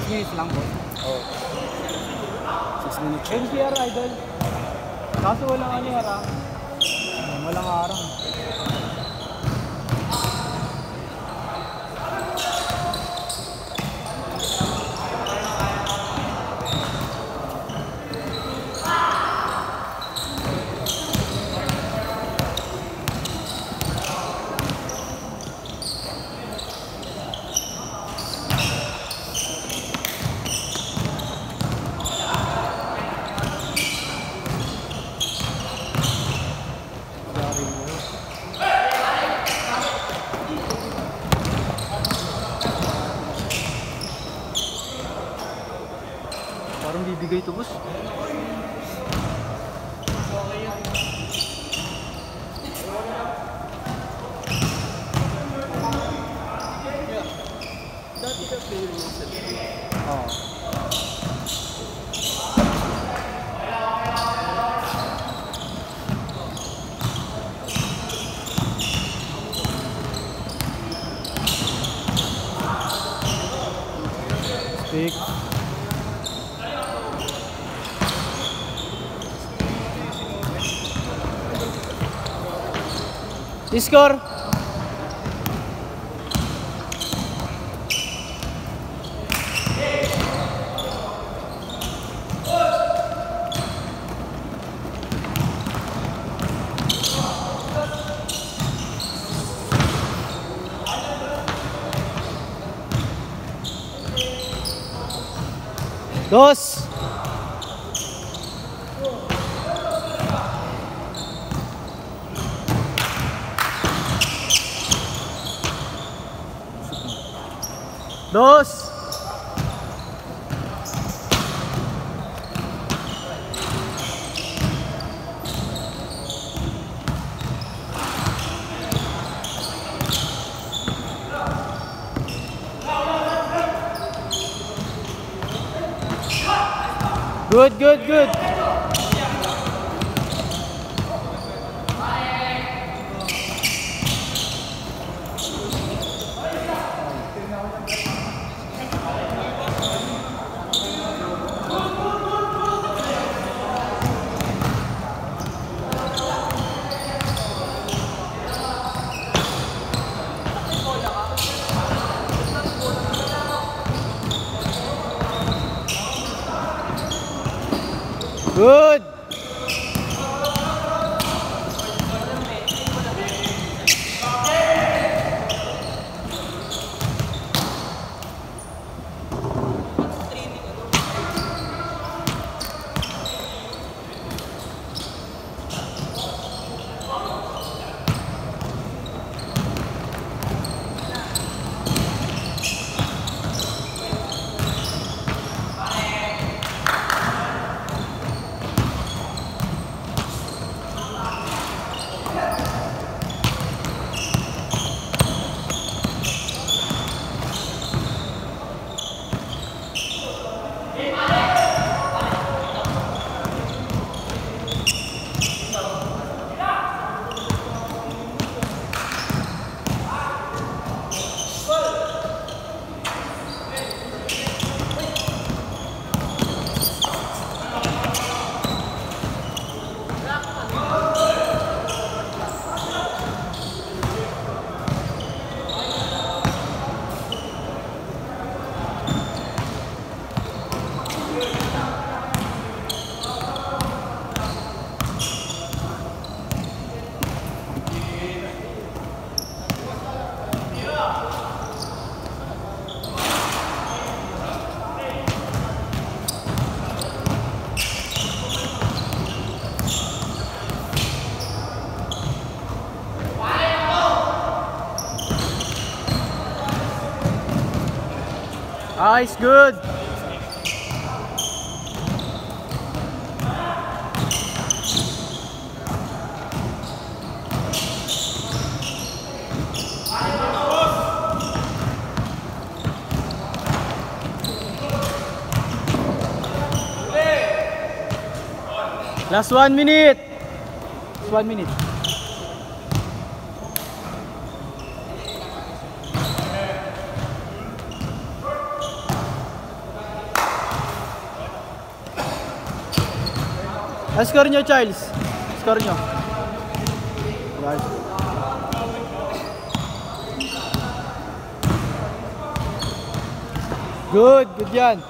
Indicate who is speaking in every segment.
Speaker 1: 6 minutes lang po.
Speaker 2: Oh. 6 minutes.
Speaker 1: NCR idol. Kaso walang ano harang. Walang harang. Parang bibigay ito, boss.
Speaker 2: Dati ka player mo sa
Speaker 1: Oo. Stick. Score. Dos. Dos. Good, good, good. Good. Nice, good. Last 1 minute. Last 1 minute. Ang score nyo, Charles? Score nyo. Guys. Good yan.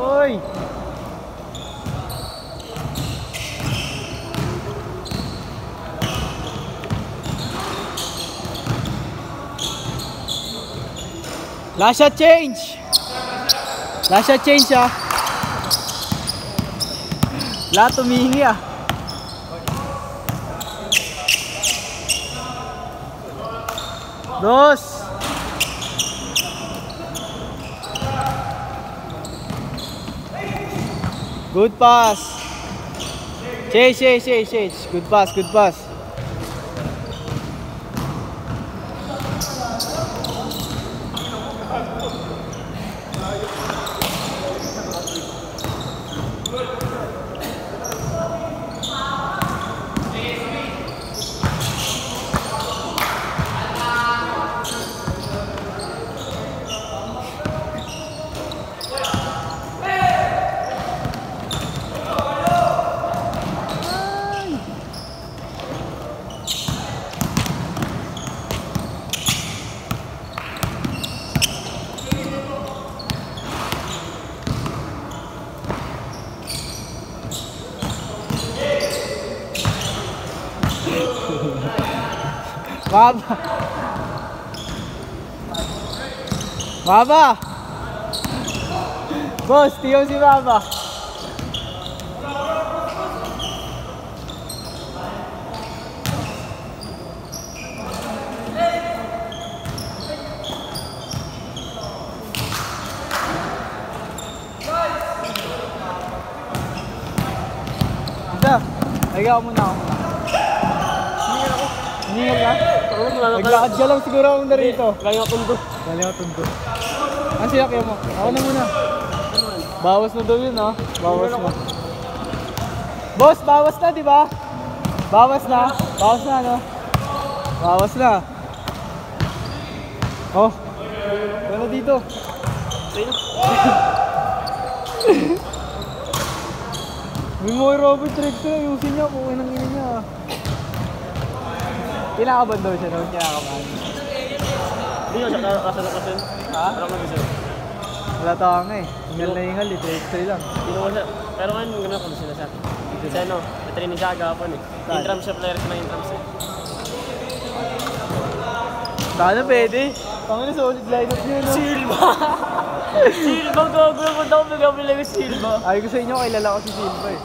Speaker 1: Oy! Last shot change. Last shot change ah. Lahat tumihingi ah. Dos. Good pass. Change. Good pass. Baba! Boss, tiyaw si Baba. Ito, higa ko muna. Hingal ka? Naglakad ka lang siguro akong narito.
Speaker 2: Kaya tundo.
Speaker 1: Ang sinakyan mo? Ako na muna. Bawas na daw yun ah. Bawas na. Boss, bawas na di ba? Bawas na no? Bawas na. Oh. Gano dito? May mga robot tricks na. Ayusin niya kung anong ina niya. Kinakaban daw siya noon. Kinakaban.
Speaker 2: Hindi nga siya kasalapasin.
Speaker 1: Ha?
Speaker 2: Parang mag-isa.
Speaker 1: Wala tawang eh. Hingal na hingal eh. Tricks lang.
Speaker 2: Ginawa siya. Pero ngayon, gano'n kami sila siya. Kasi ano, natraining siya agapon eh. Intram siya, players na intrams eh.
Speaker 1: Sana pwede. Panginoon solid lineup niyo no?
Speaker 2: Silva! Silva, gago naman ako magkabila yung Silva.
Speaker 1: Ay ko sa inyo, kilala ko si Silva eh.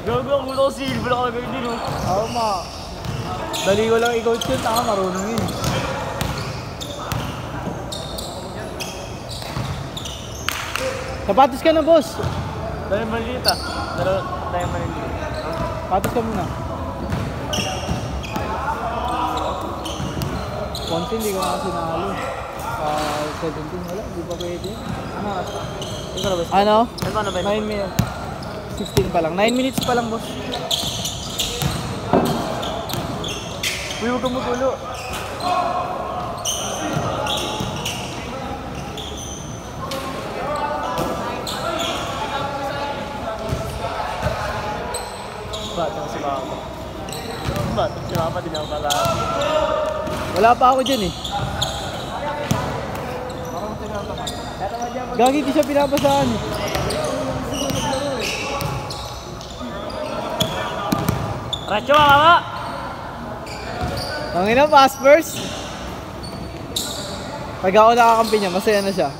Speaker 2: Gago ako na ko Silva na kagawin din oh.
Speaker 1: Oo ma. Dali ko lang i-coach yun, taka marunong yun. Sapatos ka na boss.
Speaker 2: Dahil maliit ah. Dahil maliit.
Speaker 1: Sapatos ka muna. Konti hindi ko nga sinalo. 17 wala, hindi pa pwede. Ano?
Speaker 2: Ano ba?
Speaker 1: 9 minutes. 16 pa lang. 9 minutes pa lang boss. Uy, huwag kang magulo.
Speaker 2: Bata si Mama. Bata si Mama, di na ako pala.
Speaker 1: Wala pa ako dyan eh. Gagi, di siya pinapasaan eh.
Speaker 2: Racho, Mama!
Speaker 1: Ang ina, pass first. Pag ako nakakampi niya, masaya na siya.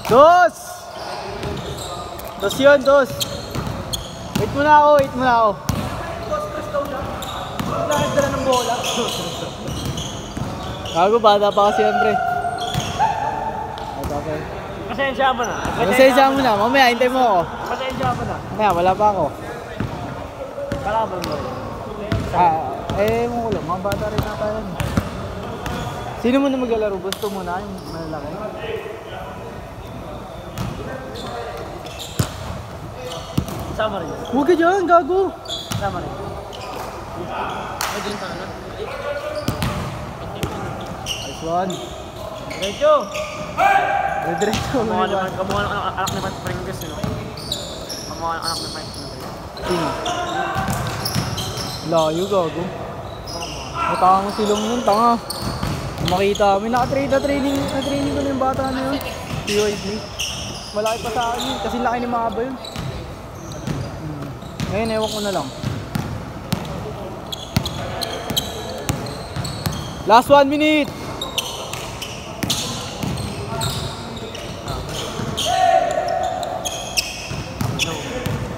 Speaker 1: Dos! Dos yun, dos. Wait muna ako. Nakagdala ng bola. Gago, bata pa kasi yan, pre. Bata pa yan.
Speaker 2: Pasensya mo na.
Speaker 1: Pasensya mo na, mamaya hintay mo ako.
Speaker 2: Pasensya mo na.
Speaker 1: Mamaya, wala pa ako.
Speaker 2: Kalaban mo.
Speaker 1: Mo ko lang, mga bata rin nata yan. Sino muna maglalaro? Gusto mo na yung malalaki?
Speaker 2: Sama rin.
Speaker 1: Huwag ka dyan, gago!
Speaker 2: Sama rin. Ay, din ka na.
Speaker 1: Nice one.
Speaker 2: Diretso!
Speaker 1: Diretso.
Speaker 2: Kamukha ng anak ni Mike Pringles, yun. Kamukha ng anak ni Mike Pringles.
Speaker 1: Sino? Layo, gago. Matanga silong nun, tanga. Makita kami, na-training ko na yung bata na yun. PYD. Malaki pa sa akin yun, kasi laki ni Maba yun. Ngayon, ewan ko na lang. Last 1 minute!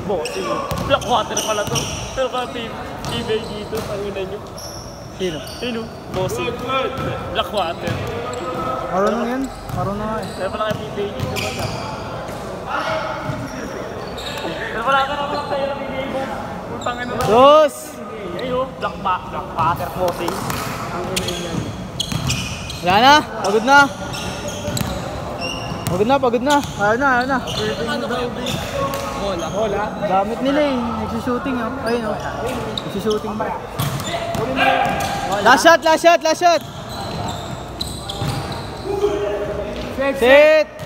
Speaker 2: Bossing. Blackwater pala to. Pero ka eBay dito, panginan nyo.
Speaker 1: Sino?
Speaker 2: Sino? Bossing. Blackwater.
Speaker 1: Marunong yan? Marunong nga eh.
Speaker 2: Pero pala ka eBay dito ba siya? Pero pala ka naman tayo ng eBay mo. Putangin naman.
Speaker 1: Dos!
Speaker 2: Ayun, Blackwater bossing. Ang ina yan.
Speaker 1: Wala na? Pagod na? Pagod na. Ayaw na. Bola. Gamit nila eh. Nagsushooting oh. Ayun oh. Nagsushooting ba? Last shot! Set!